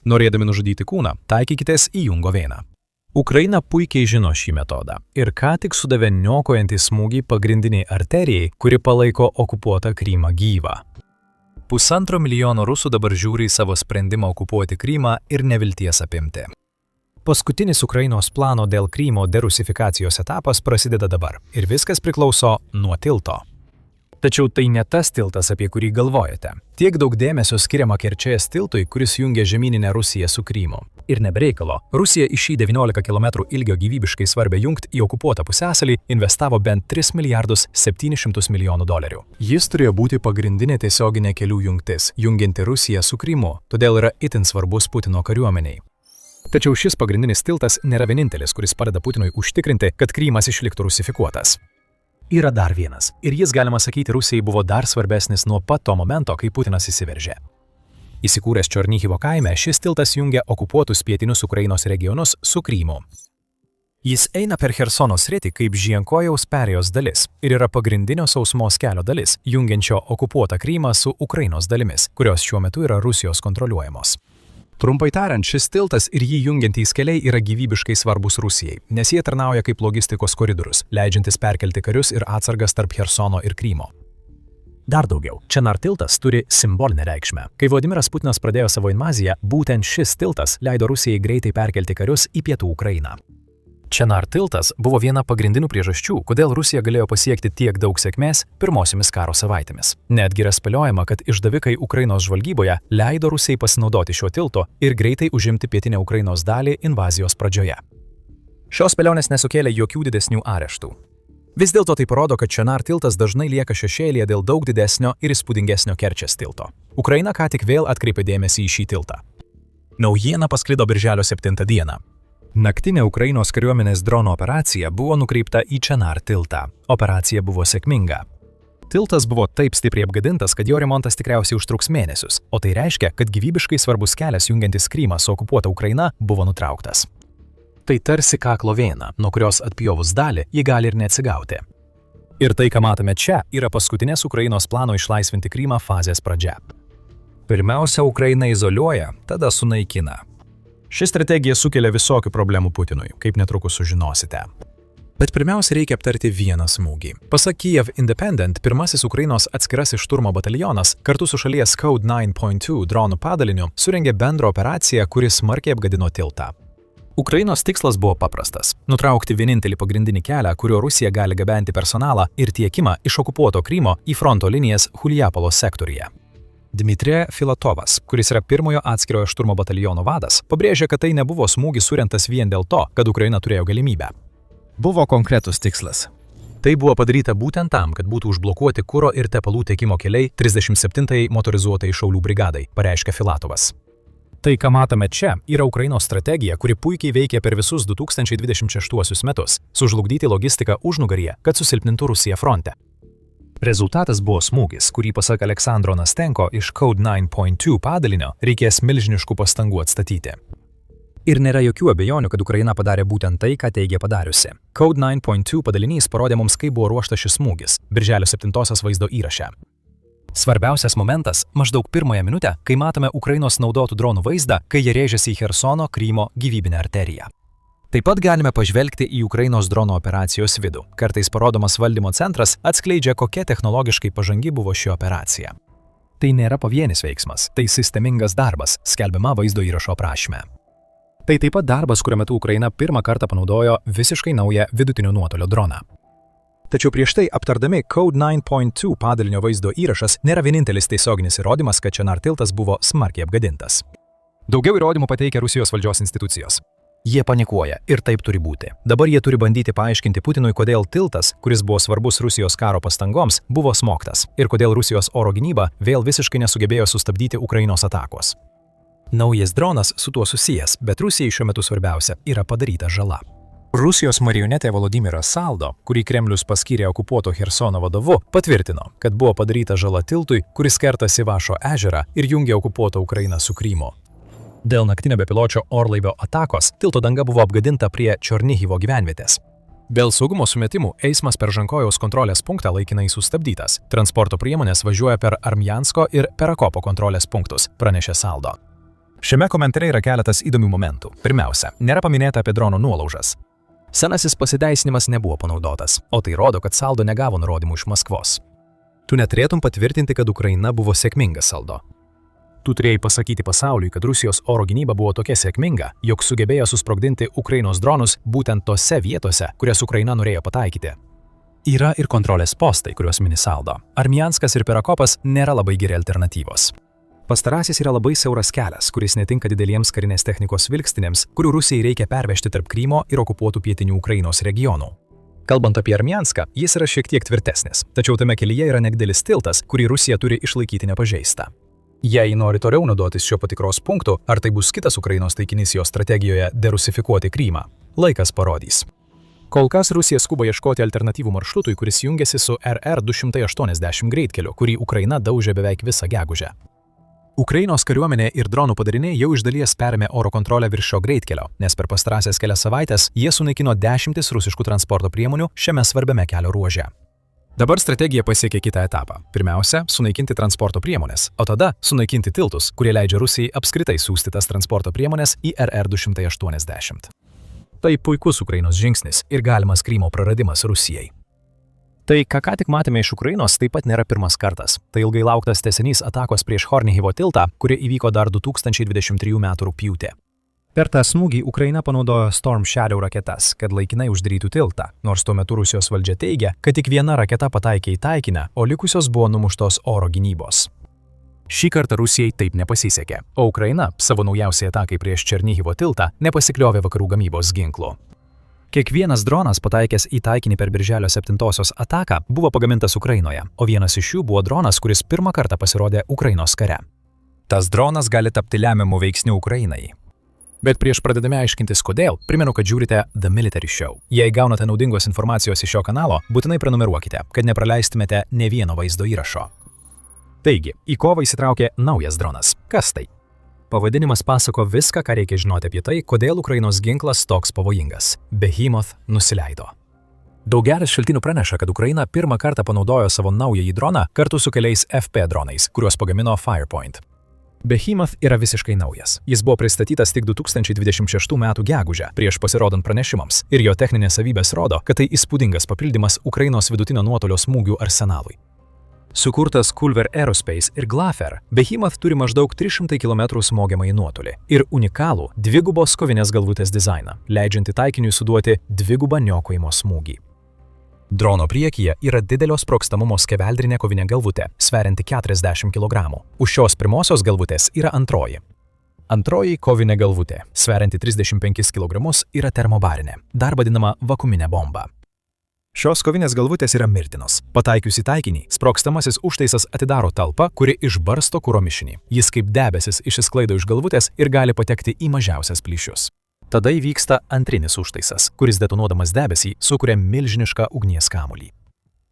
Norėdami nužudyti kūną, taikykitės į Jungo veną. Ukraina puikiai žino šį metodą ir ką tik sudavė niokojantį smūgį pagrindiniai arterijai, kuri palaiko okupuotą Krymą gyvą. 1,5 milijono rusų dabar žiūri į savo sprendimą okupuoti Krymą ir nevilties apimti. Paskutinis Ukrainos plano dėl Krymo derusifikacijos etapas prasideda dabar ir viskas priklauso nuo tilto. Tačiau tai ne tas tiltas, apie kurį galvojate. Tiek daug dėmesio skiriama Kerčės tiltui, kuris jungia žemyninę Rusiją su Krymu. Ir nebereikalo, Rusija į šį 19 km ilgio gyvybiškai svarbę jungtį į okupuotą pusiasalį investavo bent 3 milijardus 700 milijonų dolerių. Jis turėjo būti pagrindinė tiesioginė kelių jungtis, jungianti Rusiją su Krymu, todėl yra itin svarbus Putino kariuomeniai. Tačiau šis pagrindinis tiltas nėra vienintelis, kuris padeda Putinui užtikrinti, kad Krymas išliktų rusifikuotas. Yra dar vienas, ir jis, galima sakyti, Rusijai buvo dar svarbesnis nuo pat to momento, kai Putinas įsiveržė. Įsikūręs Černihivo kaime, šis tiltas jungia okupuotus pietinius Ukrainos regionus su Krymu. Jis eina per Chersono sritį kaip Žienkojaus perėjos dalis ir yra pagrindinio sausumos kelio dalis, jungiančio okupuotą Krymą su Ukrainos dalimis, kurios šiuo metu yra Rusijos kontroliuojamos. Trumpai tariant, šis tiltas ir jį jungiantys keliai yra gyvybiškai svarbus Rusijai, nes jie tarnauja kaip logistikos koridorius, leidžiantis perkelti karius ir atsargas tarp Chersono ir Krymo. Dar daugiau, Čenar tiltas turi simbolinę reikšmę. Kai Vladimiras Putinas pradėjo savo invaziją, būtent šis tiltas leido Rusijai greitai perkelti karius į pietų Ukrainą. Čenar tiltas buvo viena pagrindinių priežasčių, kodėl Rusija galėjo pasiekti tiek daug sėkmės pirmosiomis karo savaitėmis. Netgi yra spėliojama, kad išdavikai Ukrainos žvalgyboje leido Rusijai pasinaudoti šiuo tiltu ir greitai užimti pietinę Ukrainos dalį invazijos pradžioje. Šios spėlionės nesukėlė jokių didesnių areštų. Vis dėlto tai parodo, kad Čenar tiltas dažnai lieka šešėlyje dėl daug didesnio ir įspūdingesnio Kerčės tilto. Ukraina ką tik vėl atkreipė dėmesį į šį tiltą. Naujiena pasklido birželio 7 dieną. Naktinė Ukrainos kariuomenės drono operacija buvo nukreipta į Čenar tiltą. Operacija buvo sėkminga. Tiltas buvo taip stipriai apgadintas, kad jo remontas tikriausiai užtruks mėnesius, o tai reiškia, kad gyvybiškai svarbus kelias jungiantis Krymą su okupuota Ukraina buvo nutrauktas. Tai tarsi kaklo vėna, nuo kurios atpjovus dalį ji gali ir neatsigauti. Ir tai, ką matome čia, yra paskutinės Ukrainos plano išlaisvinti Krymą fazės pradžia. Pirmiausia, Ukraina izoliuoja, tada sunaikina. Ši strategija sukelia visokių problemų Putinui, kaip netrukus sužinosite. Bet pirmiausia, reikia aptarti vieną smūgį. Pasak Kyiv Independent, pirmasis Ukrainos atskirasis šturmo batalionas kartu su šalies Code 9.2 dronų padaliniu surengė bendrą operaciją, kuri smarkiai apgadino tiltą. Ukrainos tikslas buvo paprastas – nutraukti vienintelį pagrindinį kelią, kuriuo Rusija gali gabenti personalą ir tiekimą iš okupuoto Krymo į fronto linijas Huliapalo sektoriuje. Dmitrij Filatovas, kuris yra pirmojo atskirojo šturmo bataliono vadas, pabrėžė, kad tai nebuvo smūgis surengtas vien dėl to, kad Ukraina turėjo galimybę. Buvo konkretus tikslas. Tai buvo padaryta būtent tam, kad būtų užblokuoti kuro ir tepalų tiekimo keliai 37-ai motorizuotai šaulių brigadai, pareiškė Filatovas. Tai, ką matome čia, yra Ukrainos strategija, kuri puikiai veikia per visus 2026 metus – sužlugdyti logistiką užnugaryje, kad susilpnintų Rusiją fronte. Rezultatas buvo smūgis, kurį, pasak Aleksandro Nastenko iš Code 9.2 padalinio, reikės milžiniškų pastangų atstatyti. Ir nėra jokių abejonių, kad Ukraina padarė būtent tai, ką teigė padariusi. Code 9.2 padalinys parodė mums, kaip buvo ruoštas šis smūgis, birželio 7-osios vaizdo įraše. Svarbiausias momentas – maždaug pirmąją minutę, kai matome Ukrainos naudotų dronų vaizdą, kai jie rėžiasi į Chersono Krymo gyvybinę arteriją. Taip pat galime pažvelgti į Ukrainos drono operacijos vidų. Kartais parodomas valdymo centras atskleidžia, kokia technologiškai pažangi buvo ši operacija. Tai nėra pavienis veiksmas, tai sistemingas darbas, skelbiama vaizdo įrašo aprašyme. Tai taip pat darbas, kurio metu Ukraina pirmą kartą panaudojo visiškai naują vidutinio nuotolio droną. Tačiau prieš tai aptardami Code 9.2 padalinio vaizdo įrašas nėra vienintelis tiesioginis įrodymas, kad Čenar tiltas buvo smarkiai apgadintas. Daugiau įrodymų pateikia Rusijos valdžios institucijos. Jie panikuoja ir taip turi būti. Dabar jie turi bandyti paaiškinti Putinui, kodėl tiltas, kuris buvo svarbus Rusijos karo pastangoms, buvo smogtas ir kodėl Rusijos oro gynyba vėl visiškai nesugebėjo sustabdyti Ukrainos atakos. Naujas dronas su tuo susijęs, bet Rusijai šiuo metu svarbiausia yra padaryta žala. Rusijos marionetė Volodimiras Saldo, kurį Kremlius paskyrė okupuoto Chersono vadovu, patvirtino, kad buvo padaryta žala tiltui, kuris kerta Sivašo ežerą ir jungia okupuotą Ukrainą su Krymu. Dėl naktinio bepiločio orlaivio atakos tilto danga buvo apgadinta prie Černihivo gyvenvietės. Dėl saugumo sumetimų eismas per Žankojaus kontrolės punktą laikinai sustabdytas. Transporto priemonės važiuoja per Armjansko ir Perakopo kontrolės punktus, pranešė Saldo. Šiame komentare yra keletas įdomių momentų. Pirmiausia, nėra paminėta apie dronų nuolaužas. Senasis pasiteisinimas nebuvo panaudotas, o tai rodo, kad Saldo negavo nurodymų iš Maskvos. Tu neturėtum patvirtinti, kad Ukraina buvo sėkminga, Saldo. Tu turėjai pasakyti pasauliui, kad Rusijos oro gynyba buvo tokia sėkminga, jog sugebėjo susprogdinti Ukrainos dronus būtent tose vietose, kurias Ukraina norėjo pataikyti. Yra ir kontrolės postai, kuriuos mini Saldo. Armianskas ir Pirakopas nėra labai geri alternatyvos. Pastarasis yra labai siauras kelias, kuris netinka dideliems karinės technikos vilkstinėms, kurių Rusijai reikia pervežti tarp Krymo ir okupuotų pietinių Ukrainos regionų. Kalbant apie Armianską, jis yra šiek tiek tvirtesnis, tačiau tame kelyje yra nedidelis tiltas, kurį Rusija turi išlaikyti nepažeistą. Jei nori toliau naudotis šio patikros punktu, ar tai bus kitas Ukrainos taikinys jo strategijoje derusifikuoti Krymą, laikas parodys. Kol kas Rusija skuba ieškoti alternatyvų maršrutui, kuris jungiasi su RR 280 greitkeliu, kurį Ukraina daužė beveik visą gegužę. Ukrainos kariuomenė ir dronų padariniai jau iš dalies perėmė oro kontrolę virš šio greitkelio, nes per pastarąsias kelias savaites jie sunaikino 10 rusiškų transporto priemonių šiame svarbiame kelio ruože. Dabar strategija pasiekė kitą etapą. Pirmiausia, sunaikinti transporto priemonės, o tada sunaikinti tiltus, kurie leidžia Rusijai apskritai siųsti tas transporto priemonės į RR 280. Tai puikus Ukrainos žingsnis ir galimas Krymo praradimas Rusijai. Tai, ką tik matėme iš Ukrainos, taip pat nėra pirmas kartas. Tai ilgai lauktas tęsinys atakos prieš Chornihivo tiltą, kuri įvyko dar 2023 m. rugpjūtį. Per tą smūgį Ukraina panaudojo Storm Shadow raketas, kad laikinai uždarytų tiltą, nors tuo metu Rusijos valdžia teigia, kad tik viena raketa pataikė į taikinę, o likusios buvo numuštos oro gynybos. Šį kartą Rusijai taip nepasisekė, o Ukraina savo naujausiai atakai prieš Černihivo tiltą nepasikliovė vakarų gamybos ginklų. Kiekvienas dronas pataikęs į taikinį per Birželio 7-osios ataką buvo pagamintas Ukrainoje, o vienas iš jų buvo dronas, kuris pirmą kartą pasirodė Ukrainos kare. Tas dronas gali tapti lemiamu veiksniu Ukrainai. Bet prieš pradedami aiškintis kodėl, primenu, kad žiūrite The Military Show. Jei gaunate naudingos informacijos iš šio kanalo, būtinai prenumeruokite, kad nepraleistumėte nė vieno vaizdo įrašo. Taigi, į kovą įsitraukė naujas dronas. Kas tai? Pavadinimas pasako viską, ką reikia žinoti apie tai, kodėl Ukrainos ginklas toks pavojingas. Behemoth nusileido. Daugelis šaltinių praneša, kad Ukraina pirmą kartą panaudojo savo naująjį droną kartu su keliais FP dronais, kuriuos pagamino Firepoint. Behemoth yra visiškai naujas. Jis buvo pristatytas tik 2026 m. gegužę, prieš pasirodant pranešimams, ir jo techninės savybės rodo, kad tai įspūdingas papildymas Ukrainos vidutinio nuotolio smūgių arsenalui. Sukurtas Culver Aerospace ir Glafer, Behemoth turi maždaug 300 km smogiamąjį nuotolį ir unikalų dvigubos kovinės galvutės dizainą, leidžiantį taikiniui suduoti dvigubą niokojimo smūgį. Drono priekyje yra didelio sprogstamumo skeveldrinė kovinė galvutė, sverianti 40 kg. Už šios pirmosios galvutės yra antroji. Antroji kovinė galvutė, sverianti 35 kg, yra termobarinė, dar vadinama vakuuminė bomba. Šios kovinės galvutės yra mirtinos. Pataikius į taikinį, sprogstamasis užtaisas atidaro talpą, kuri išbarsto kuro mišinį. Jis kaip debesis išsisklaido iš galvutės ir gali patekti į mažiausias plyšius. Tada įvyksta antrinis užtaisas, kuris detonuodamas debesį sukuria milžinišką ugnies kamuolį.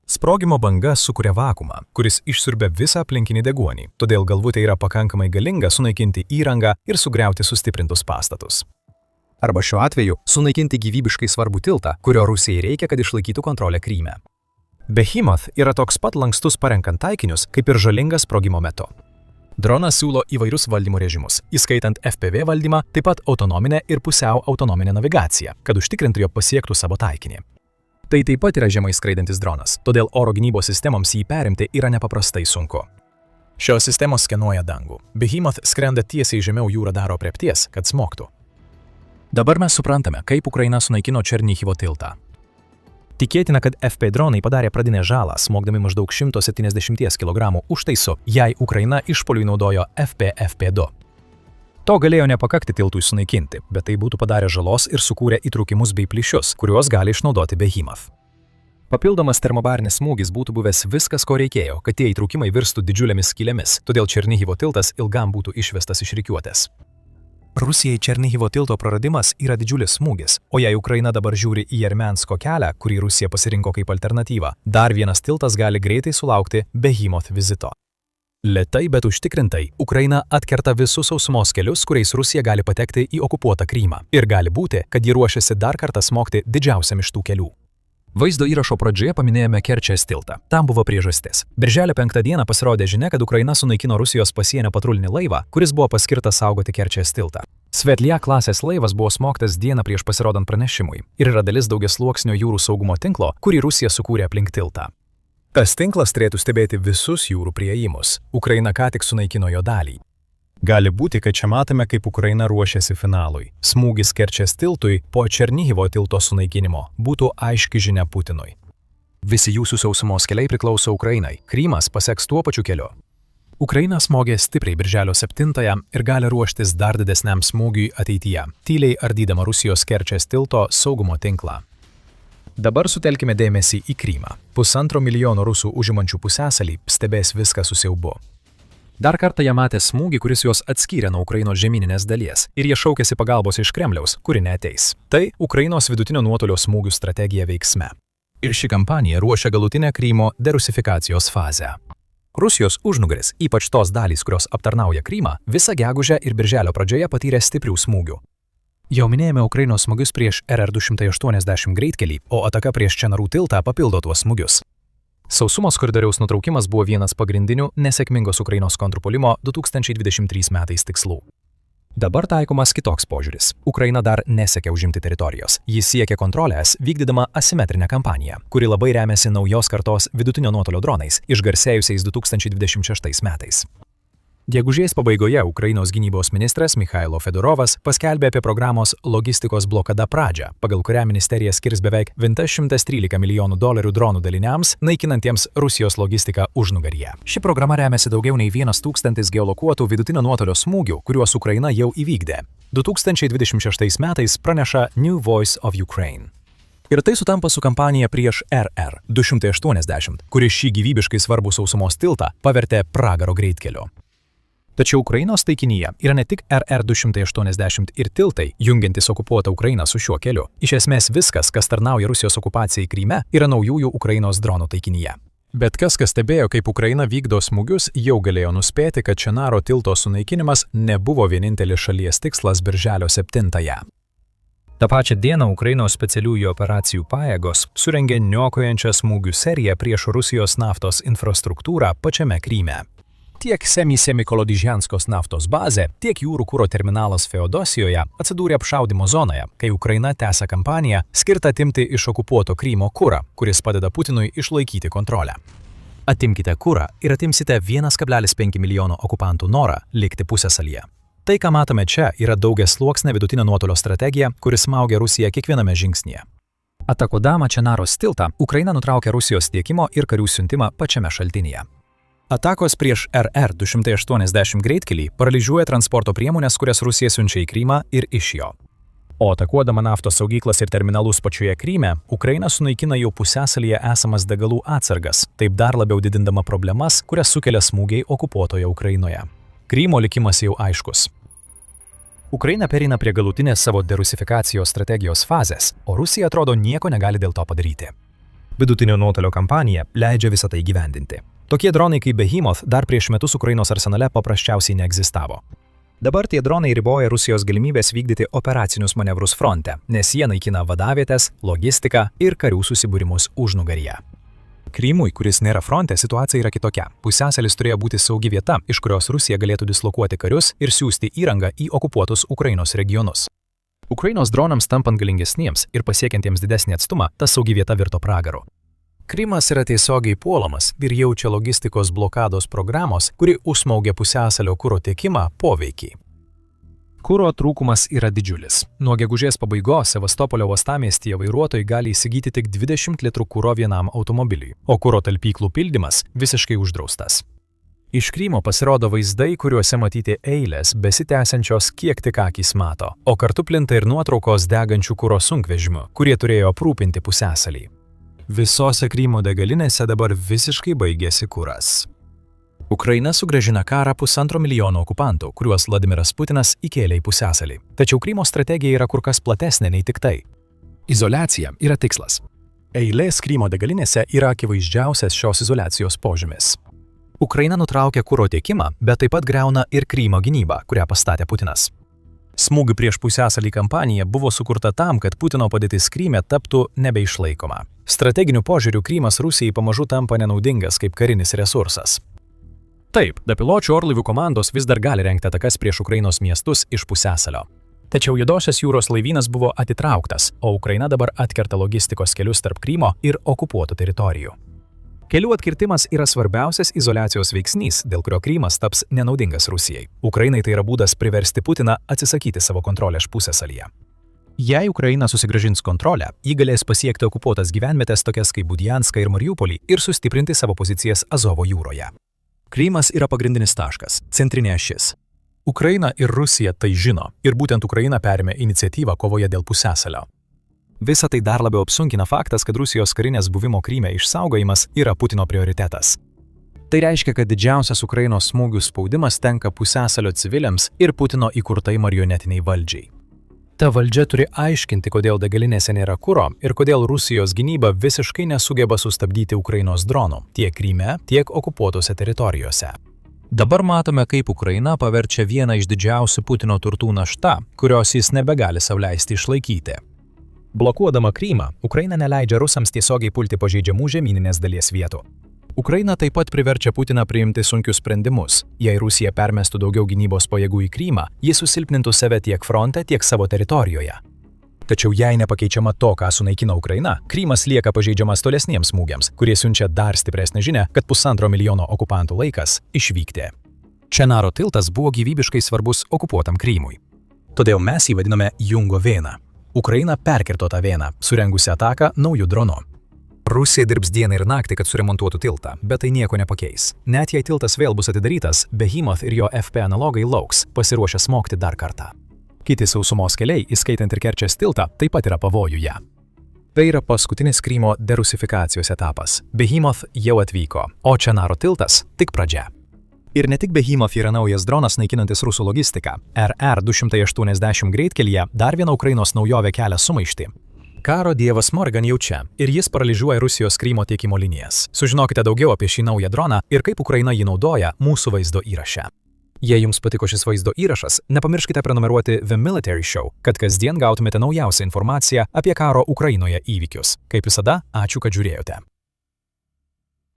Sprogimo banga sukuria vakuumą, kuris išsiurbia visą aplinkinį deguonį, todėl galvutė yra pakankamai galinga sunaikinti įrangą ir sugriauti sustiprintus pastatus. Arba šiuo atveju sunaikinti gyvybiškai svarbų tiltą, kurio Rusijai reikia, kad išlaikytų kontrolę Kryme. Behemoth yra toks pat lankstus parenkant taikinius, kaip ir žalingas sprogimo metu. Dronas siūlo įvairius valdymo režimus, įskaitant FPV valdymą, taip pat autonominę ir pusiau autonominę navigaciją, kad užtikrintų, jog pasiektų savo taikinį. Tai taip pat yra žemai skraidantis dronas, todėl oro gynybos sistemoms jį perimti yra nepaprastai sunku. Šios sistemos skenuoja dangų. Behemoth skrenda tiesiai žemiau jų radaro aprėpties, kad smogtų. Dabar mes suprantame, kaip Ukraina sunaikino Černihivo tiltą. Tikėtina, kad FP dronai padarė pradinę žalą, smogdami maždaug 170 kg užtaisu, jei Ukraina išpuoliui naudojo FP-FP2. To galėjo nepakakti tiltui sunaikinti, bet tai būtų padarę žalos ir sukūrė įtrūkimus bei plyšius, kuriuos gali išnaudoti Behemoth. Papildomas termobarinis smūgis būtų buvęs viskas, ko reikėjo, kad tie įtrūkimai virstų didžiulėmis skylėmis, todėl Černihivo tiltas ilgam būtų išvestas iš rikiuotės. Rusijai Černihivo tilto praradimas yra didžiulis smūgis, o jei Ukraina dabar žiūri į Armiansko kelią, kurį Rusija pasirinko kaip alternatyvą, dar vienas tiltas gali greitai sulaukti Behemoth vizito. Lėtai, bet užtikrintai, Ukraina atkerta visus sausumos kelius, kuriais Rusija gali patekti į okupuotą Krymą. Ir gali būti, kad ji ruošiasi dar kartą smogti didžiausiam iš tų kelių. Vaizdo įrašo pradžioje paminėjome Kerčės tiltą. Tam buvo priežastis. Birželio 5 dieną pasirodė žinia, kad Ukraina sunaikino Rusijos pasienio patrulinį laivą, kuris buvo paskirtas saugoti Kerčės tiltą. Svetlia klasės laivas buvo smogtas dieną prieš pasirodant pranešimui ir yra dalis daugiasluoksnio jūrų saugumo tinklo, kurį Rusija sukūrė aplink tiltą. Tas tinklas turėtų stebėti visus jūrų priėjimus. Ukraina ką tik sunaikino jo dalį. Gali būti, kad čia matome, kaip Ukraina ruošiasi finalui. Smūgis Kerčės tiltui po Černihivo tilto sunaikinimo būtų aiški žinia Putinui. Visi jūsų sausumos keliai priklauso Ukrainai. Krymas paseks tuo pačiu keliu. Ukraina smogė stipriai birželio 7-ąją ir gali ruoštis dar didesniam smūgiui ateityje, tyliai ardydama Rusijos Kerčės tilto saugumo tinklą. Dabar sutelkime dėmesį į Krymą. 1,5 milijono rusų užimančių pusiasalį stebės viską su siaubu. Dar kartą jie matė smūgį, kuris juos atskyrė nuo Ukrainos žemyninės dalies ir jie šaukėsi pagalbos iš Kremliaus, kuri neateis. Tai Ukrainos vidutinio nuotolio smūgių strategija veiksme. Ir ši kampanija ruošia galutinę Krymo derusifikacijos fazę. Rusijos užnugaris, ypač tos dalys, kurios aptarnauja Krymą, visą gegužę ir birželio pradžioje patyrė stiprių smūgių. Jau minėjome Ukrainos smūgius prieš RR280 greitkelį, o ataka prieš Čenarų tiltą papildo tuos smūgius. Sausumos koridoriaus nutraukimas buvo vienas pagrindinių nesėkmingos Ukrainos kontrpuolimo 2023 metais tikslų. Dabar taikomas kitoks požiūris. Ukraina dar nesiekia užimti teritorijos. Jis siekia kontrolės, vykdydama asimetrinę kampaniją, kuri labai remiasi naujos kartos vidutinio nuotolio dronais, išgarsėjusiais 2026 metais. Gegužės pabaigoje Ukrainos gynybos ministras Mikhailo Fedorovas paskelbė apie programos logistikos blokada pradžią, pagal kurią ministerija skirs beveik $113 milijonų dronų daliniams, naikinantiems Rusijos logistiką užnugaryje. Ši programa remiasi daugiau nei 1,000 geolokuotų vidutinio nuotolio smūgių, kuriuos Ukraina jau įvykdė. 2026 metais praneša New Voice of Ukraine. Ir tai sutampa su kampanija prieš RR280, kuri šį gyvybiškai svarbų sausumos tiltą pavertė pragaro greitkeliu. Tačiau Ukrainos taikinyje yra ne tik RR280 ir tiltai, jungiantis okupuotą Ukrainą su šiuo keliu. Iš esmės viskas, kas tarnauja Rusijos okupacijai Kryme, yra naujųjų Ukrainos dronų taikinyje. Bet kas stebėjo, kaip Ukraina vykdo smūgius, jau galėjo nuspėti, kad Čenaro tilto sunaikinimas nebuvo vienintelis šalies tikslas birželio 7-ąją. Ta pačia diena Ukrainos specialiųjų operacijų pajėgos surengė niokojančią smūgių seriją prieš Rusijos naftos infrastruktūrą pačiame Kryme. Tiek Semikolodyžanskos naftos bazė, tiek jūrų kuro terminalas Feodosijoje atsidūrė apšaudymo zonoje, kai Ukraina tęsia kampaniją skirtą atimti iš okupuoto Krymo kurą, kuris padeda Putinui išlaikyti kontrolę. Atimkite kurą ir atimsite 1,5 milijono okupantų norą likti pusiasalyje. Tai, ką matome čia, yra daugiasluoksnė vidutinio nuotolio strategija, kuris smaugia Rusiją kiekviename žingsnyje. Atakodama Čenaros tiltą, Ukraina nutraukė Rusijos tiekimo ir karių siuntimą pačiame šaltinyje. Atakos prieš RR280 greitkelį paralyžiuoja transporto priemonės, kurias Rusija siunčia į Krymą ir iš jo. O atakuodama naftos saugyklas ir terminalus pačioje Kryme, Ukraina sunaikina jau pusiasalyje esamas degalų atsargas, taip dar labiau didindama problemas, kurias sukelia smūgiai okupuotoje Ukrainoje. Krymo likimas jau aiškus. Ukraina pereina prie galutinės savo derusifikacijos strategijos fazės, o Rusija atrodo nieko negali dėl to padaryti. Vidutinio nuotolio kampanija leidžia visą tai gyvendinti. Tokie dronai kaip Behemoth dar prieš metus Ukrainos arsenale paprasčiausiai neegzistavo. Dabar tie dronai riboja Rusijos galimybės vykdyti operacinius manevrus fronte, nes jie naikina vadavietės, logistiką ir karių susibūrimus užnugaryje. Krymui, kuris nėra fronte, situacija yra kitokia. Pusiasalis turėjo būti saugi vieta, iš kurios Rusija galėtų dislokuoti karius ir siųsti įrangą į okupuotus Ukrainos regionus. Ukrainos dronams tampant galingesniems ir pasiekiantiems didesnį atstumą, ta saugi vieta virto pragaru. Krymas yra tiesiogiai puolamas ir jaučia logistikos blokados programos, kuri užsmaugia pusiasalio kuro tiekimą poveikį. Kuro trūkumas yra didžiulis. Nuo gegužės pabaigos Sevastopolio uostamiestyje vairuotojai gali įsigyti tik 20 litrų kuro vienam automobiliui, o kuro talpyklų pildymas visiškai uždraustas. Iš Krymo pasirodo vaizdai, kuriuose matyti eilės, besitęsiančios kiek tik akys mato, o kartu plinta ir nuotraukos degančių kuro sunkvežimių, kurie turėjo aprūpinti pusiasalį. Visose Krymo degalinėse dabar visiškai baigėsi kuras. Ukraina sugrąžina karą 1,5 milijono okupantų, kuriuos Vladimiras Putinas įkėlė į pusiasalį. Tačiau Krymo strategija yra kur kas platesnė nei tik tai. Izoliacija yra tikslas. Eilės Krymo degalinėse yra akivaizdžiausias šios izoliacijos požymis. Ukraina nutraukia kuro tiekimą, bet taip pat griauna ir Krymo gynybą, kurią pastatė Putinas. Smūgių prieš pusiasalį kampanija buvo sukurta tam, kad Putino padėtis Kryme taptų nebeišlaikoma. Strateginiu požiūriu Krymas Rusijai pamažu tampa nenaudingas kaip karinis resursas. Taip, bepiločių orlaivių komandos vis dar gali rengti atakas prieš Ukrainos miestus iš pusiasalio. Tačiau Juodosios jūros laivynas buvo atitrauktas, o Ukraina dabar atkerta logistikos kelius tarp Krymo ir okupuotų teritorijų. Kelių atkirtimas yra svarbiausias izoliacijos veiksnys, dėl kurio Krymas taps nenaudingas Rusijai. Ukrainai tai yra būdas priversti Putiną atsisakyti savo kontrolės pusiasalyje. Jei Ukraina susigrąžins kontrolę, ji galės pasiekti okupuotas gyvenvietes tokias kaip Budianską ir Mariupolį ir sustiprinti savo pozicijas Azovo jūroje. Krymas yra pagrindinis taškas, centrinė ašis. Ukraina ir Rusija tai žino, ir būtent Ukraina perėmė iniciatyvą kovoje dėl pusiasalio. Visą tai dar labiau apsunkina faktas, kad Rusijos karinės buvimo Kryme išsaugojimas yra Putino prioritetas. Tai reiškia, kad didžiausias Ukrainos smūgių spaudimas tenka pusiasalio civiliams ir Putino įkurtai marionetiniai valdžiai. Ta valdžia turi aiškinti, kodėl degalinėse nėra kuro ir kodėl Rusijos gynyba visiškai nesugeba sustabdyti Ukrainos dronų tiek Kryme, tiek okupuotose teritorijose. Dabar matome, kaip Ukraina paverčia vieną iš didžiausių Putino turtų našta, kurios jis nebegali sau leisti išlaikyti. Blokuodama Krymą, Ukraina neleidžia rusams tiesiogiai pulti pažeidžiamų žemyninės dalies vietų. Ukraina taip pat priverčia Putiną priimti sunkius sprendimus. Jei Rusija permestų daugiau gynybos pajėgų į Krymą, jis susilpnintų save tiek fronte, tiek savo teritorijoje. Tačiau jei nepakeičiama to, ką sunaikino Ukraina, Krymas lieka pažeidžiamas tolesniems smūgiams, kurie siunčia dar stipresnę žinią, kad 1,5 milijono okupantų laikas išvykti. Čenaro tiltas buvo gyvybiškai svarbus okupuotam Krymui. Todėl mes jį vadiname Jungo vėna. Ukraina perkirto tą vėną, surengusi ataką naujų dronu. Rusija dirbs dieną ir naktį, kad suremontuotų tiltą, bet tai nieko nepakeis. Net jei tiltas vėl bus atidarytas, Behemoth ir jo FP analogai lauks, pasiruošę smogti dar kartą. Kiti sausumos keliai, įskaitant ir Kerčės tiltą, taip pat yra pavojuje. Tai yra paskutinis Krymo derusifikacijos etapas. Behemoth jau atvyko, o Čenaro tiltas tik pradžia. Ir ne tik Behemoth yra naujas dronas naikinantis rusų logistiką. RR-280 greitkelyje dar viena Ukrainos naujovė kelia sumaištį. Karo dievas Morgan jau čia, ir jis paralyžiuoja Rusijos Krymo tiekimo linijas. Sužinokite daugiau apie šį naują droną ir kaip Ukraina jį naudoja mūsų vaizdo įraše. Jei jums patiko šis vaizdo įrašas, nepamirškite prenumeruoti The Military Show, kad kasdien gautumėte naujausią informaciją apie karo Ukrainoje įvykius. Kaip visada, ačiū, kad žiūrėjote.